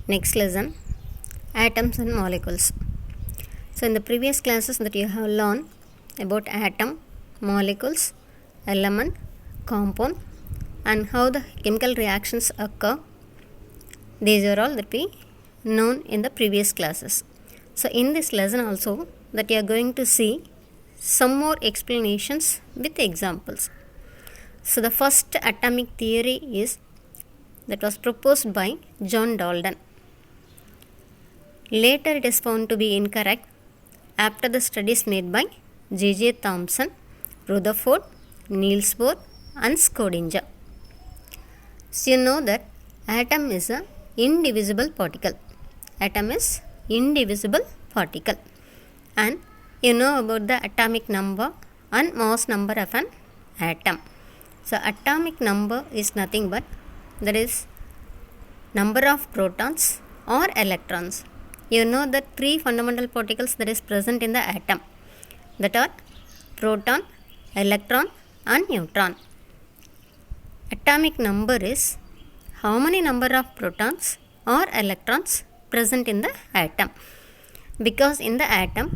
Next lesson, atoms and molecules. So in the previous classes that you have learned about atom, molecules, element, compound and how the chemical reactions occur, these are all that we known in the previous classes. So in this lesson also that you are going to see some more explanations with examples. So the first atomic theory is that was proposed by John Dalton. Later it is found to be incorrect after the studies made by J.J. Thomson, Rutherford, Niels Bohr and Schrödinger. So you know that atom is an indivisible particle. Atom is indivisible particle. And you know about the atomic number and mass number of an atom. So atomic number is nothing but that is number of protons or electrons. You know that three fundamental particles that is present in the atom, that are proton, electron and neutron. Atomic number is how many number of protons or electrons present in the atom, because in the atom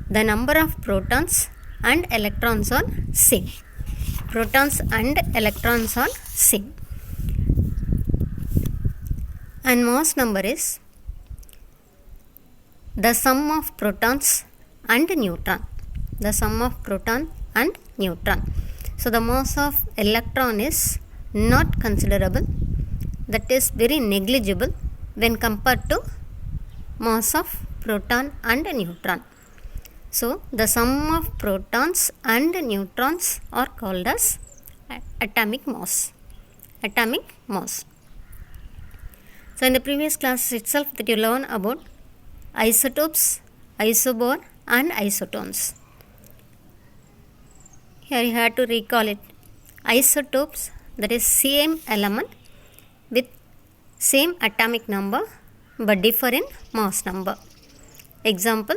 the number of protons and electrons are same. Protons and electrons are same. And mass number is the sum of protons and neutron. The sum of proton and neutron. So the mass of electron is not considerable. That is very negligible when compared to mass of proton and neutron. So the sum of protons and neutrons are called as atomic mass. Atomic mass. So in the previous class itself that you learn about isotopes, isobar and isotones. Here you have to recall it. Isotopes, that is same element with same atomic number but different mass number. Example,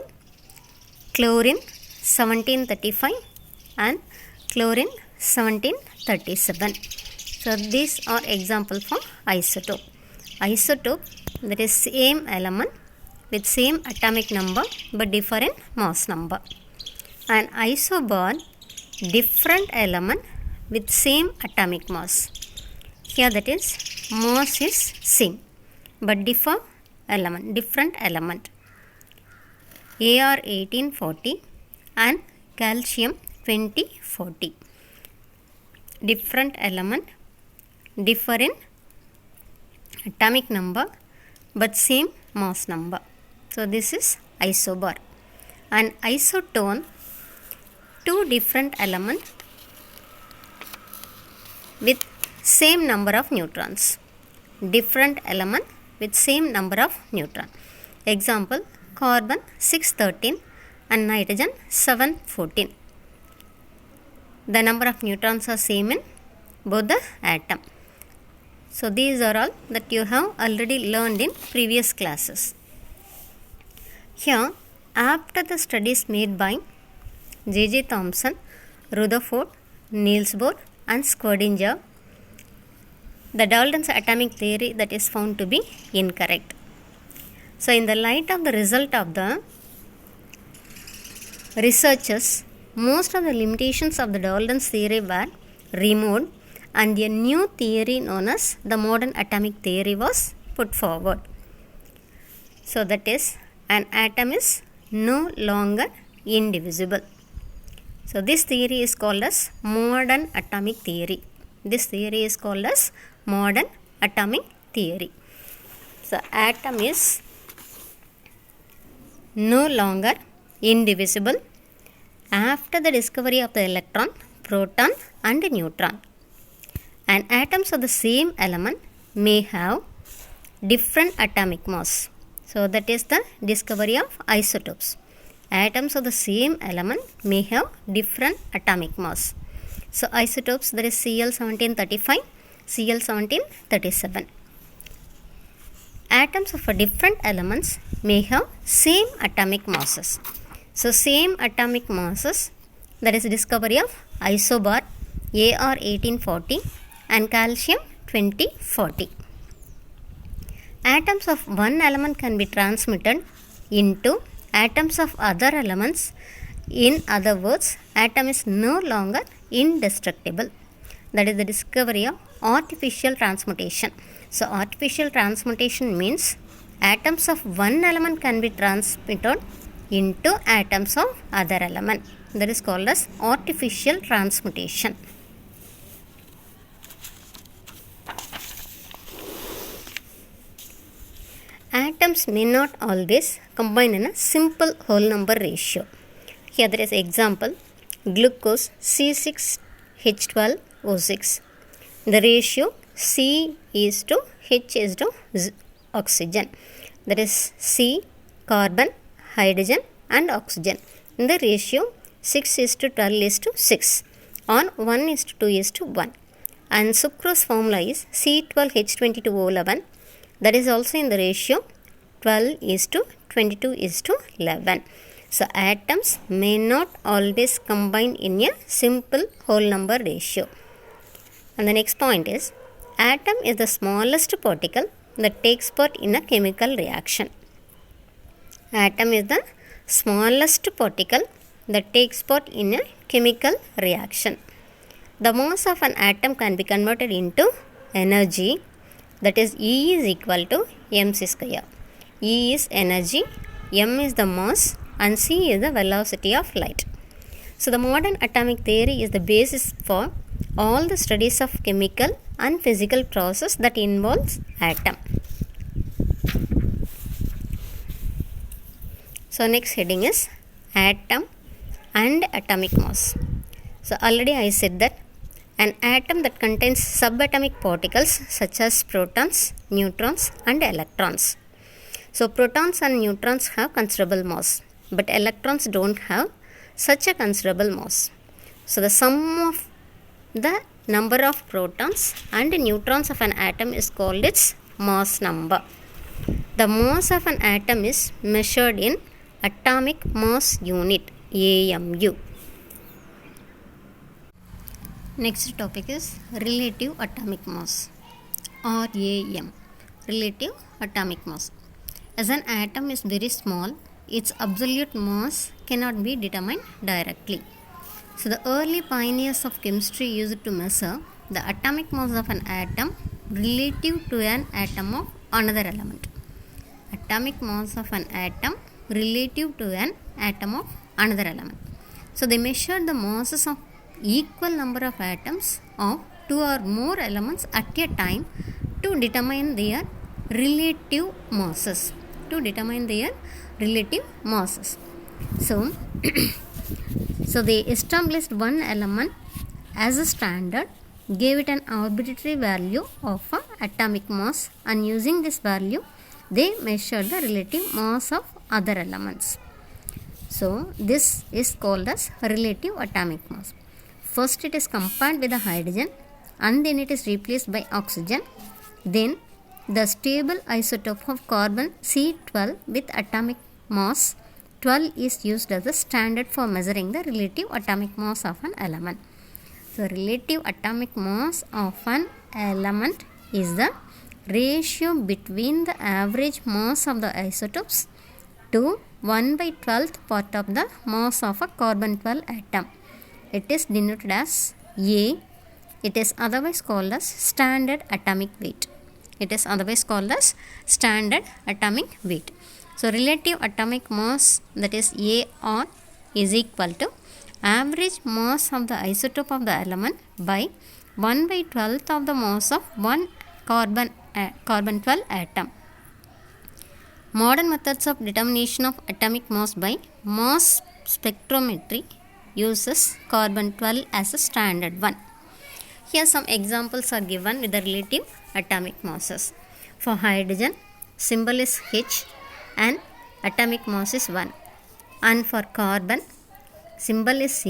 chlorine 1735 and chlorine 1737. So these are examples for isotope. Isotope, that is same element with same atomic number but different mass number. And isobar, different element with same atomic mass. Here that is mass is same but different element. Ar 1840 and calcium 2040. Different element, different atomic number but same mass number. So this is isobar. And isotone, two different elements with same number of neutrons. Different element with same number of neutron. Example, carbon 613 and nitrogen 714. The number of neutrons are same in both the atom. So these are all that you have already learned in previous classes. Here, after the studies made by J.J. Thomson, Rutherford, Niels Bohr and Schrödinger, the Dalton's atomic theory that is found to be incorrect. So in the light of the result of the researchers, most of the limitations of the Dalton's theory were removed and a new theory known as the modern atomic theory was put forward. So that is, an atom is no longer indivisible. So this theory is called as modern atomic theory. This theory is called as modern atomic theory. So atom is no longer indivisible after the discovery of the electron, proton and neutron. And atoms of the same element may have different atomic mass. So that is the discovery of isotopes. Atoms of the same element may have different atomic mass. So isotopes, that is Cl 1735, Cl 1737. Atoms of different elements may have same atomic masses. So same atomic masses, that is discovery of isobar Ar 1840 and calcium 2040. atoms of one element can be transmitted into atoms of other elements. In other words, atom is no longer indestructible. That is the discovery of artificial transmutation. So artificial transmutation means atoms of one element can be transmitted into atoms of other element. That is called as artificial transmutation. Atoms may not always combine in a simple whole number ratio. Here there is example, glucose C6H12O6. The ratio C is to H is to oxygen. That is C, carbon, hydrogen and oxygen. In the ratio 6 is to 12 is to 6. On 1 is to 2 is to 1. And sucrose formula is C12H22O11. That is also in the ratio 12 is to 22 is to 11. So atoms may not always combine in a simple whole number ratio. And the next point is, atom is the smallest particle that takes part in a chemical reaction. Atom is the smallest particle that takes part in a chemical reaction. The mass of an atom can be converted into energy, that is E is equal to mc square. E is energy, m is the mass and c is the velocity of light. So the modern atomic theory is the basis for all the studies of chemical and physical process that involves atom. So next heading is atom and atomic mass. So already I said that an atom that contains subatomic particles such as protons, neutrons and electrons. So protons and neutrons have considerable mass, but electrons don't have such a considerable mass. So the sum of the number of protons and neutrons of an atom is called its mass number. The mass of an atom is measured in atomic mass unit, AMU. Next topic is relative atomic mass, RAM, relative atomic mass. As an atom is very small, its absolute mass cannot be determined directly. So the early pioneers of chemistry used to measure the atomic mass of an atom relative to an atom of another element. Atomic mass of an atom relative to an atom of another element. So they measured the masses of equal number of atoms of two or more elements at a time to determine their relative masses. So they established one element as a standard, gave it an arbitrary value of atomic mass, and using this value they measured the relative mass of other elements. So this is called as relative atomic mass. First it is compared with the hydrogen and then it is replaced by oxygen. Then the stable isotope of carbon C12 with atomic mass 12 is used as a standard for measuring the relative atomic mass of an element. So relative atomic mass of an element is the ratio between the average mass of the isotopes to 1/12th part of the mass of a carbon 12 atom. It is denoted as A. It is otherwise called as standard atomic weight. So relative atomic mass, that is AR, is equal to average mass of the isotope of the element by 1/12th of the mass of one carbon 12 atom. Modern methods of determination of atomic mass by mass spectrometry uses carbon 12 as a standard one. Here some examples are given with the relative atomic masses. For hydrogen, symbol is H and atomic mass is 1. And for carbon, symbol is C,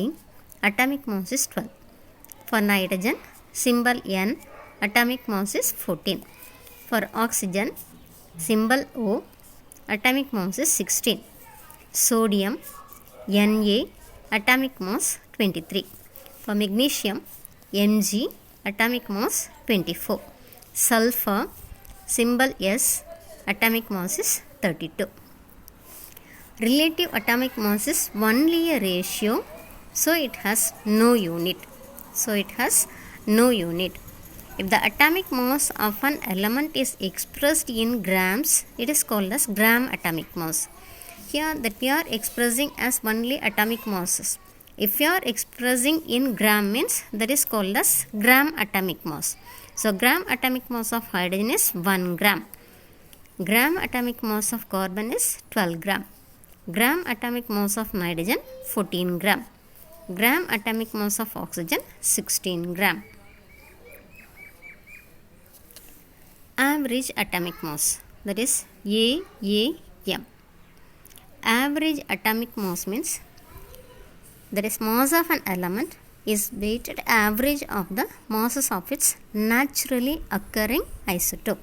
atomic mass is 12. For nitrogen, symbol N, atomic mass is 14. For oxygen, symbol O, atomic mass is 16. Sodium, Na, atomic mass 23. For magnesium, Mg, atomic mass 24. Sulfur, symbol S, atomic mass is 32. Relative atomic mass is only a ratio, so it has no unit. If the atomic mass of an element is expressed in grams, it is called as gram atomic mass. Here that we are expressing as only atomic masses. If you are expressing in gram means that is called as gram atomic mass. So gram atomic mass of hydrogen is 1 gram. Gram atomic mass of carbon is 12 gram. Gram atomic mass of nitrogen 14 gram. Gram atomic mass of oxygen 16 gram. Average atomic mass, that is AAM. Average atomic mass means that is mass of an element is weighted average of the masses of its naturally occurring isotope.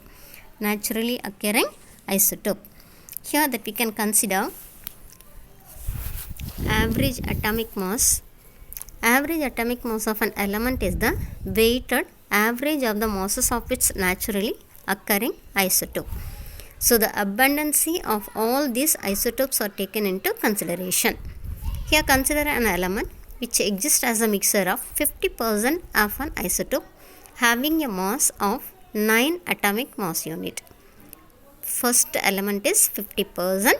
Here that we can consider average atomic mass. Average atomic mass of an element is the weighted average of the masses of its naturally occurring isotope. So the abundancy of all these isotopes are taken into consideration. Here consider an element which exists as a mixture of 50% of an isotope having a mass of 9 atomic mass unit. First element is 50%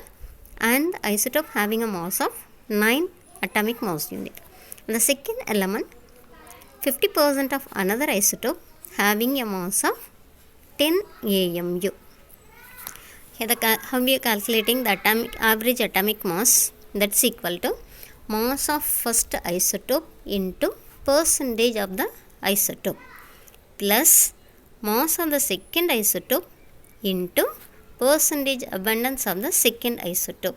and the isotope having a mass of 9 atomic mass unit. And the second element 50% of another isotope having a mass of 10 AMU. Here how we are calculating the average atomic mass, that's equal to mass of first isotope into percentage of the isotope plus mass of the second isotope into percentage abundance of the second isotope.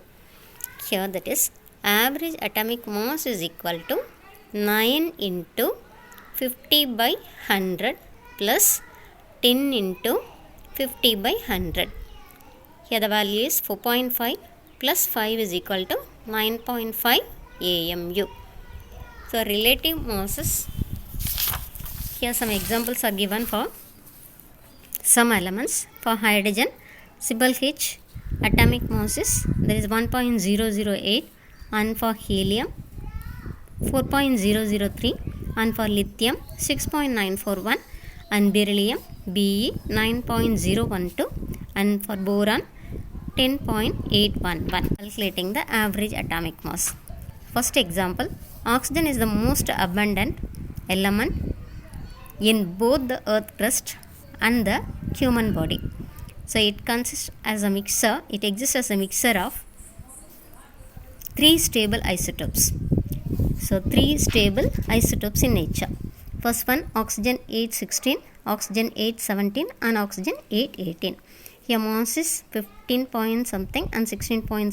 Here that is average atomic mass is equal to 9 into 50 by 100 plus 10 into 50 by 100. Here the value is 4.5 plus 5 is equal to 9.5 AMU. So relative masses, here some examples are given for some elements. For hydrogen, Cybele H atomic mass is there is 1.008, and for helium 4.003, and for lithium 6.941, and beryllium Be 9.012, and for boron 10.811. Calculating the average atomic mass. First example, oxygen is the most abundant element in both the earth crust and the human body. So it exists as a mixture of 3 stable isotopes. So 3 stable isotopes in nature. First one, oxygen 816, oxygen 817, and oxygen 818. Here mass is 15 point something and 16 point